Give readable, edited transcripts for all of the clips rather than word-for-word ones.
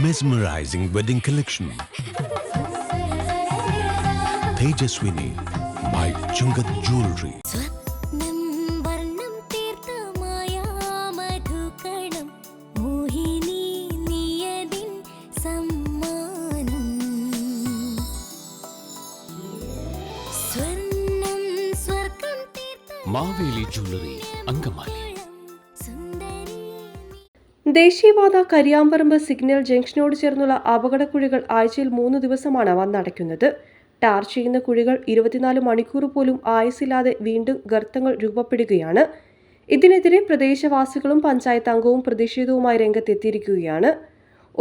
Mesmerizing wedding collection. Tejaswini by Chungat Jewelry. Maveli jewellery Angamaly. ദേശീയപാത കരിയാമ്പറമ്പ് signal ജംഗ്ഷനോട് ചേർന്നുള്ള അപകടക്കുഴികൾ ആഴ്ചയിൽ 3 ദിവസമാണ് വന്നടയ്ക്കുന്നത്. ടാർ ചെയ്യുന്ന കുഴികൾ 24 മണിക്കൂർ പോലും ആയുസില്ലാതെ വീണ്ടും ഗർത്തങ്ങൾ രൂപപ്പെടുകയാണ്. ഇതിനെതിരെ പ്രദേശവാസികളും പഞ്ചായത്ത് അംഗവും പ്രതിഷേധവുമായി രംഗത്തെത്തിയിരിക്കുകയാണ്.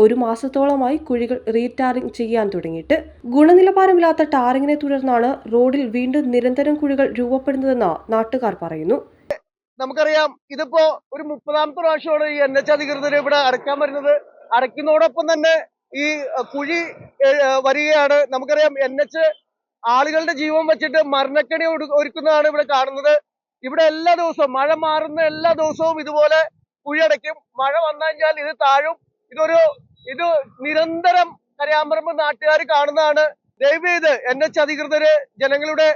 1 മാസത്തോളമായി കുഴികൾ റീടാറിംഗ് ചെയ്യാൻ തുടങ്ങിയിട്ട് ഗുണനിലവാരമില്ലാത്ത ടാറിങ്ങിനെ തുടർന്നാണ് റോഡിൽ വീണ്ടും നിരന്തരം കുഴികൾ രൂപപ്പെടുന്നതെന്ന് നാട്ടുകാർ പറയുന്നു. നമുക്കറിയാം, ഇതിപ്പോ ഒരു 30ാമത്തെ പ്രാവശ്യമാണ് ഈ NH അധികൃതർ ഇവിടെ അടയ്ക്കാൻ വരുന്നത്. അടയ്ക്കുന്നതോടൊപ്പം തന്നെ ഈ കുഴി വരികയാണ്. നമുക്കറിയാം, NH ആളുകളുടെ ജീവൻ വെച്ചിട്ട് മരണക്കണി ഒരുക്കുന്നതാണ് ഇവിടെ കാണുന്നത്. ഇവിടെ എല്ലാ ദിവസവും മഴ മാറുന്ന എല്ലാ ദിവസവും ഇതുപോലെ കുഴി അടയ്ക്കും. മഴ വന്നു കഴിഞ്ഞാൽ ഇത് താഴും. ഇത് നിരന്തരം കരിയാമ്പറമ്പ് നാട്ടുകാർ കാണുന്നതാണ്. ദയവേത് NH അധികൃതര് ജനങ്ങളുടെ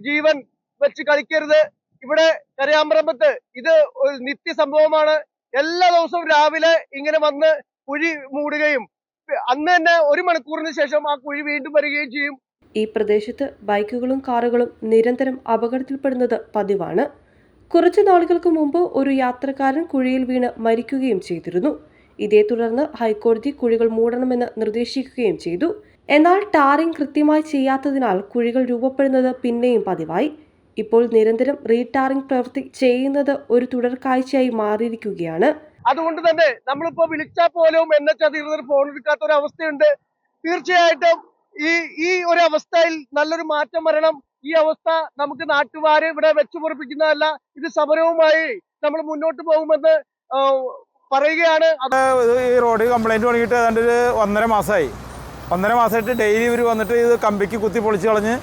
ജീവൻ വെച്ച് കളിക്കരുത്. ഇവിടെ കരിയാമ്പറമ്പത്ത് ഇത് ഒരു നിത്യ സംഭവമാണ്. എല്ലാ ദിവസവും രാവിലെ ഇങ്ങനെ വന്ന് കുഴി മൂടുകയും അന്ന് തന്നെ 1 മണിക്കൂറിന് ശേഷം ആ കുഴി വീണ്ടും വരികയും ചെയ്യും. ഈ പ്രദേശത്ത് ബൈക്കുകളും കാറുകളും നിരന്തരം അപകടത്തിൽപ്പെടുന്നത് പതിവാണ്. കുറച്ചു നാളുകൾക്ക് മുമ്പ് ഒരു യാത്രക്കാരൻ കുഴിയിൽ വീണ് മരിക്കുകയും ചെയ്തിരുന്നു. ഇതേ തുടർന്ന് ഹൈക്കോടതി കുഴികൾ മൂടണമെന്ന് നിർദ്ദേശിക്കുകയും ചെയ്തു. എന്നാൽ ടാറിംഗ് കൃത്യമായി ചെയ്യാത്തതിനാൽ കുഴികൾ രൂപപ്പെടുന്നത് പിന്നെയും പതിവായി. ഇപ്പോൾ നിരന്തരം റീടാറിംഗ് പ്രവൃത്തി ചെയ്യുന്നത് ഒരു തുടർക്കാഴ്ചയായി മാറിയിരിക്കുകയാണ്. അതുകൊണ്ട് തന്നെ നമ്മളിപ്പോ വിളിച്ചാൽ പോലും NH അധികൃതർ ഫോൺ എടുക്കാത്ത ഒരു അവസ്ഥയുണ്ട്. തീർച്ചയായിട്ടും ഈ ഒരു അവസ്ഥയിൽ നല്ലൊരു മാറ്റം വരണം. ഈ അവസ്ഥ നമുക്ക് നാട്ടുകാര് ഇവിടെ വെച്ചു പൊറിപ്പിക്കുന്നതല്ല. ഇത് സമരവുമായി നമ്മൾ മുന്നോട്ട് പോകുമെന്ന് പറയുകയാണ്. ഈ റോഡ് കംപ്ലൈന്റ് തുടങ്ങിയിട്ട് ഏതാണ്ട് ഒരു 1.5 മാസമായി. 1.5 മാസമായിട്ട് ഡെയിലി ഇവർ വന്നിട്ട് ഇത് കമ്പിക്ക് കുത്തി പൊളിച്ച് കളഞ്ഞ്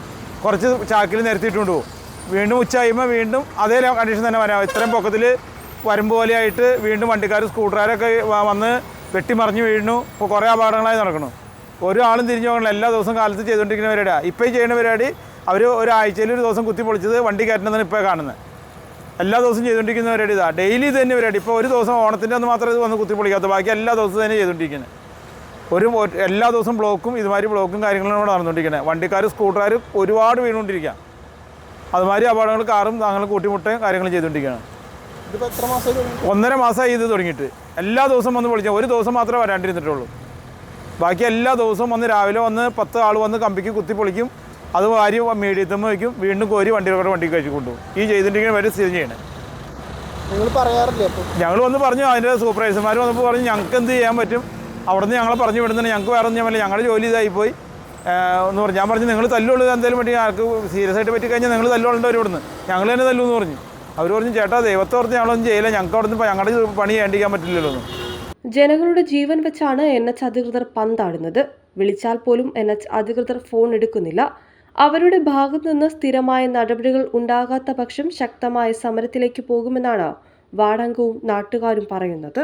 കുറച്ച് ചാക്കിൽ നിരത്തിയിട്ടുണ്ട് പോകും. വീണ്ടും ഉച്ച കഴിയുമ്പോൾ വീണ്ടും അതേ കണ്ടീഷൻ തന്നെ വരാം. ഇത്രയും പൊക്കത്തിൽ വരുമ്പ് പോലെയായിട്ട് വീണ്ടും വണ്ടിക്കാർ സ്കൂട്ടറുകാരൊക്കെ വന്ന് വെട്ടിമറിഞ്ഞ് വീഴുന്നു. ഇപ്പോൾ കുറേ അപകടങ്ങളായി നടക്കണം. ഒരാളും തിരിഞ്ഞു പോകണം. എല്ലാ ദിവസവും കാലത്ത് ചെയ്തുകൊണ്ടിരിക്കുന്ന പരിപാടിയാണ്. ഇപ്പോൾ ഈ ചെയ്യുന്ന പരിപാടി അവർ ഒരാഴ്ചയിൽ ഒരു ദിവസം കുത്തി പൊളിച്ചത് വണ്ടി കയറ്റുന്നതാണ് ഇപ്പോൾ കാണുന്നത്. എല്ലാ ദിവസവും ചെയ്തുകൊണ്ടിരിക്കുന്ന പരിപാടി ഇതാണ്. ഡെയിലി ഇത് തന്നെ പരിപാടി. ഇപ്പോൾ ഒരു ദിവസം ഓണത്തിൻ്റെ അന്ന് മാത്രമേ ഇത് വന്ന് കുത്തി പൊളിക്കാത്ത, ബാക്കി എല്ലാ ദിവസവും തന്നെ ചെയ്തുകൊണ്ടിരിക്കുന്നത്. എല്ലാ ദിവസവും ബ്ലോക്കും ഇതുമാതിരി ബ്ലോക്കും കാര്യങ്ങളും കൂടെ നടന്നുകൊണ്ടിരിക്കുന്നത്. വണ്ടിക്കാർ സ്കൂട്ടറുകാർ ഒരുപാട് വീണുകൊണ്ടിരിക്കുക. അതുമാതിരി അപകടങ്ങൾ കാറും താങ്കളും കൂട്ടിമുട്ടുകയും കാര്യങ്ങളും ചെയ്തുകൊണ്ടിരിക്കുകയാണ്. 1.5 മാസമായി ഇത് തുടങ്ങിയിട്ട്. എല്ലാ ദിവസവും വന്ന് പൊളിക്കാം. ഒരു ദിവസം മാത്രമേ വരാണ്ടിരുന്നിട്ടുള്ളൂ. ബാക്കി എല്ലാ ദിവസവും വന്ന് രാവിലെ വന്ന് 10 ആൾ വന്ന് കമ്പിക്ക് കുത്തി പൊളിക്കും. അത് വാരി മീഡിയത്തുമ്പോൾ വയ്ക്കും. വീണ്ടും കോരി വണ്ടിക്ക് കഴിച്ച് കൊണ്ടുപോകും. ഈ ചെയ്തിട്ടുണ്ടെങ്കിൽ വരെ സ്ഥിതി ചെയ്യണേ. ഞങ്ങൾ വന്ന് പറഞ്ഞു, അതിൻ്റെ സൂപ്പർവൈസർമാർ വന്നപ്പോൾ പറഞ്ഞു ഞങ്ങൾക്ക് എന്ത് ചെയ്യാൻ പറ്റും, അവിടെ നിന്ന് ഞങ്ങളെ പറഞ്ഞു വിടുന്നുണ്ട്, ഞങ്ങൾക്ക് വേറെ ഒന്നും പറ്റില്ല, ഞങ്ങളുടെ ജോലി ഇതായിപ്പോയി എന്ന് പറഞ്ഞു. ഞാൻ പറഞ്ഞു നിങ്ങൾ തല്ലുള്ളത് എന്തെങ്കിലും പറ്റി ആൾക്ക് സീരിയസ് ആയിട്ട് പറ്റി കഴിഞ്ഞാൽ നിങ്ങൾ തല്ലുകൊണ്ടവർ ഇവിടുന്ന്, ഞങ്ങൾ തന്നെ തല്ലു എന്ന് പറഞ്ഞു. അവർ പറഞ്ഞു ചേട്ടാ ദൈവത്തെ ഓർത്ത് ഞങ്ങളൊന്നും ചെയ്യില്ല, ഞങ്ങൾക്ക് അവിടെ നിന്ന് ഞങ്ങളുടെ പണി ചെയ്യാണ്ടിരിക്കാൻ പറ്റില്ലല്ലോ എന്ന്. ജനങ്ങളുടെ ജീവൻ വെച്ചാണ് NH അധികൃതർ പന്താടുന്നത്. വിളിച്ചാൽ പോലും NH അധികൃതർ ഫോൺ എടുക്കുന്നില്ല. അവരുടെ ഭാഗത്തു നിന്ന് സ്ഥിരമായ നടപടികൾ ഉണ്ടാകാത്ത പക്ഷം ശക്തമായ സമരത്തിലേക്ക് പോകുമെന്നാണ് വാർഡംഗവും നാട്ടുകാരും പറയുന്നത്.